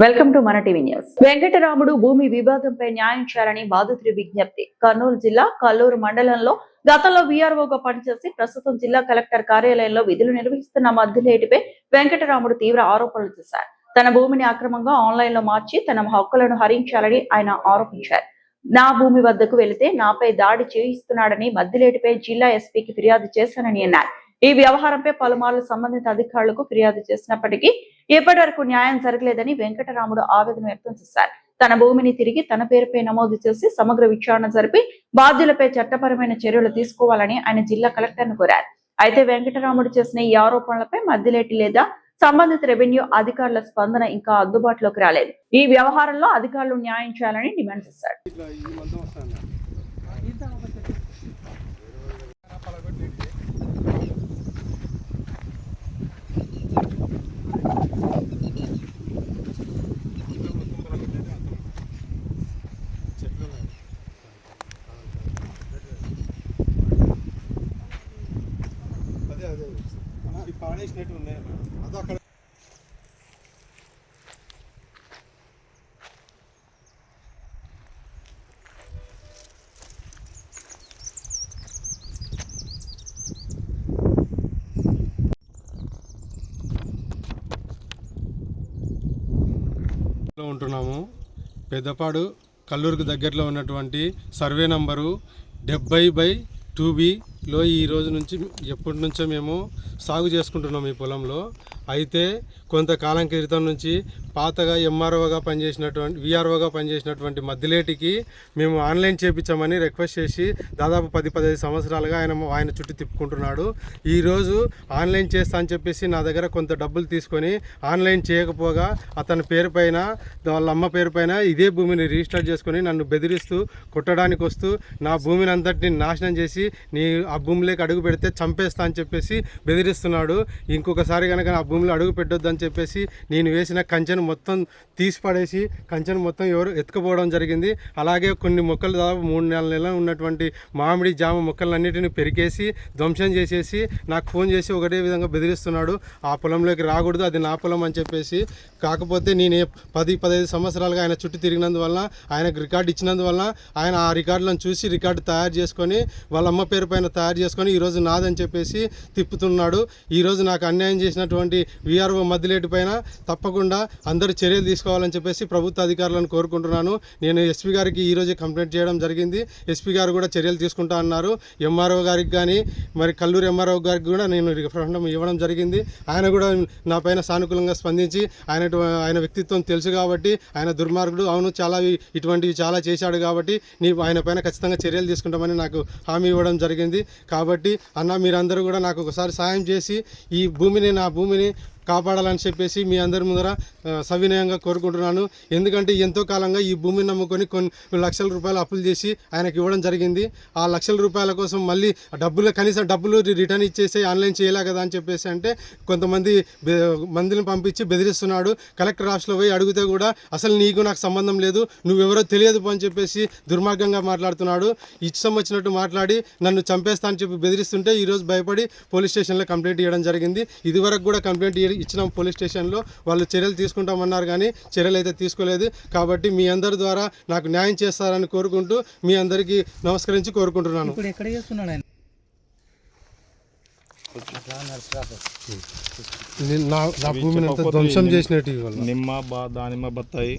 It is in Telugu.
వెల్కమ్ టు మన టీవీ న్యూస్. వెంకటరాముడు భూమి వివాదంపై న్యాయం చేయాలని బాధితుడి విజ్ఞప్తి. కర్నూలు జిల్లా కల్లూరు మండలంలో గతంలో వీఆర్ఓగా పనిచేసి ప్రస్తుతం జిల్లా కలెక్టర్ కార్యాలయంలో విధులు నిర్వహిస్తున్న మద్దిలేటిపై వెంకటరాముడు తీవ్ర ఆరోపణలు చేశారు. తన భూమిని అక్రమంగా ఆన్లైన్ లో మార్చి తన హక్కులను హరించాలని ఆయన ఆరోపించారు. నా భూమి వద్దకు వెళితే నాపై దాడి చేయిస్తున్నాడని మద్దిలేటిపై జిల్లా ఎస్పీకి ఫిర్యాదు చేశానని అన్నారు. ఈ వ్యవహారంపై పలుమార్లు సంబంధిత అధికారులకు ఫిర్యాదు చేసినప్పటికీ ఇప్పటి వరకు న్యాయం జరగలేదని వెంకటరాముడు ఆవేదన వ్యక్తం చేశారు. తన భూమిని తిరిగి తన పేరుపై నమోదు చేసి సమగ్ర విచారణ జరిపి బాధ్యులపై చట్టపరమైన చర్యలు తీసుకోవాలని ఆయన జిల్లా కలెక్టర్ను కోరారు. అయితే వెంకటరాముడు చేసిన ఈ ఆరోపణలపై మద్దిలేటి లేదా సంబంధిత రెవెన్యూ అధికారుల స్పందన ఇంకా అందుబాటులోకి రాలేదు. ఈ వ్యవహారంలో అధికారులు న్యాయం చేయాలని డిమాండ్ చేశారు. పాడేసినట్టు ఉన్నాయి అది అక్కడ ఉంటున్నాము. పెద్దపాడు కల్లూరుకు దగ్గరలో ఉన్నటువంటి సర్వే నంబరు 70/2Bలో ఈ రోజు నుంచి ఎప్పటి నుంచో మేము సాగు చేసుకుంటున్నాం ఈ పొలంలో. అయితే కొంతకాలం క్రితం నుంచి పాతగా ఎంఆర్ఓగా పనిచేసినటువంటి వీఆర్ఓగా పనిచేసినటువంటి మద్దిలేటికి మేము ఆన్లైన్ చేయించామని రిక్వెస్ట్ చేసి దాదాపు 10-15 సంవత్సరాలుగా ఆయన చుట్టూ తిప్పుకుంటున్నాడు. ఈరోజు ఆన్లైన్ చేస్తా అని చెప్పేసి నా దగ్గర కొంత డబ్బులు తీసుకొని ఆన్లైన్ చేయకపోగా అతని పేరు పైన వాళ్ళ అమ్మ పేరు పైన ఇదే భూమిని రిజిస్టర్ చేసుకొని నన్ను బెదిరిస్తూ కొట్టడానికి వస్తూ నా భూమిని అంతటిని నాశనం చేసి నీ ఆ భూమిలోకి అడుగు పెడితే చంపేస్తా అని చెప్పేసి బెదిరిస్తున్నాడు. ఇంకొకసారి కనుక ఆ భూమిలో అడుగు పెట్టొద్దని చెప్పేసి నేను వేసిన కంచెను మొత్తం తీసి పడేసి కంచెను మొత్తం ఎవరు ఎత్తుకుపోవడం జరిగింది. అలాగే కొన్ని మొక్కలు దాదాపు 3-4 నెలలు ఉన్నటువంటి మామిడి జామ మొక్కలన్నిటిని పెరికేసి ధ్వంసం చేసేసి నాకు ఫోన్ చేసి ఒకటే విధంగా బెదిరిస్తున్నాడు. ఆ పొలంలోకి రాకూడదు, అది నా పొలం అని చెప్పేసి. కాకపోతే నేను 10-15 సంవత్సరాలుగా ఆయన చుట్టూ తిరిగినందువల్ల, ఆయనకు రికార్డు ఇచ్చినందువల్ల ఆయన ఆ రికార్డులను చూసి రికార్డు తయారు చేసుకొని వాళ్ళ అమ్మ పేరు పైన తయారు చేసుకొని ఈరోజు నాదని చెప్పేసి తిప్పుతున్నాడు. ఈరోజు నాకు అన్యాయం చేసినటువంటి వీఆర్ఓ మద్దిలేటి పైన తప్పకుండా అందరూ చర్యలు తీసుకోవాలని చెప్పేసి ప్రభుత్వ అధికారులను కోరుకుంటున్నాను. నేను ఎస్పీ గారికి ఈరోజు కంప్లైంట్ చేయడం జరిగింది. ఎస్పీ గారు కూడా చర్యలు తీసుకుంటా అన్నారు. ఎంఆర్ఓ గారికి కానీ మరి కల్లూరు ఎంఆర్ఓ గారికి కూడా నేను రిఫరెండం ఇవ్వడం జరిగింది. ఆయన కూడా నా పైన సానుకూలంగా స్పందించి ఆయన వ్యక్తిత్వం తెలుసు కాబట్టి, ఆయన దుర్మార్గుడు, అవును ఇటువంటివి చాలా చేశాడు కాబట్టి ఆయన పైన ఖచ్చితంగా చర్యలు తీసుకుంటామని నాకు హామీ ఇవ్వడం జరిగింది. కాబట్టి అన్న, మీరందరూ కూడా నాకు ఒకసారి సాయం చేసి ఈ నా భూమిని కాపాడాలని చెప్పేసి మీ అందరి ముందర సవినయంగా కోరుకుంటున్నాను. ఎందుకంటే ఎంతో కాలంగా ఈ భూమిని నమ్ముకొని కొన్ని లక్షల రూపాయలు అప్పులు చేసి ఆయనకి ఇవ్వడం జరిగింది. ఆ లక్షల రూపాయల కోసం మళ్ళీ కనీసం డబ్బులు రిటర్న్ ఇచ్చేసి ఆన్లైన్ చేయలే కదా అని చెప్పేసి అంటే కొంతమంది మందిని పంపించి బెదిరిస్తున్నాడు. కలెక్టర్ ఆఫీస్లో పోయి అడిగితే కూడా అసలు నీకు నాకు సంబంధం లేదు, నువ్వెవరో తెలియదు అని చెప్పేసి దుర్మార్గంగా మాట్లాడుతున్నాడు. ఇష్టం వచ్చినట్టు మాట్లాడి నన్ను చంపేస్తా అని చెప్పి బెదిరిస్తుంటే ఈరోజు భయపడి పోలీస్ స్టేషన్లో కంప్లైంట్ ఇవ్వడం జరిగింది. ఇదివరకు కూడా కంప్లైంట్ ఇచ్చినాం పోలీస్ స్టేషన్లో. వాళ్ళు చర్యలు తీసుకుంటామన్నారు కానీ చర్యలు అయితే తీసుకోలేదు. కాబట్టి మీ అందరి ద్వారా నాకు న్యాయం చేస్తారని కోరుకుంటూ మీ అందరికీ నమస్కరించి కోరుకుంటున్నాను. నా భూమిని అంతా ధ్వంసం చేసినట్టు నిమ్మ దానిమ్మ బత్తాయి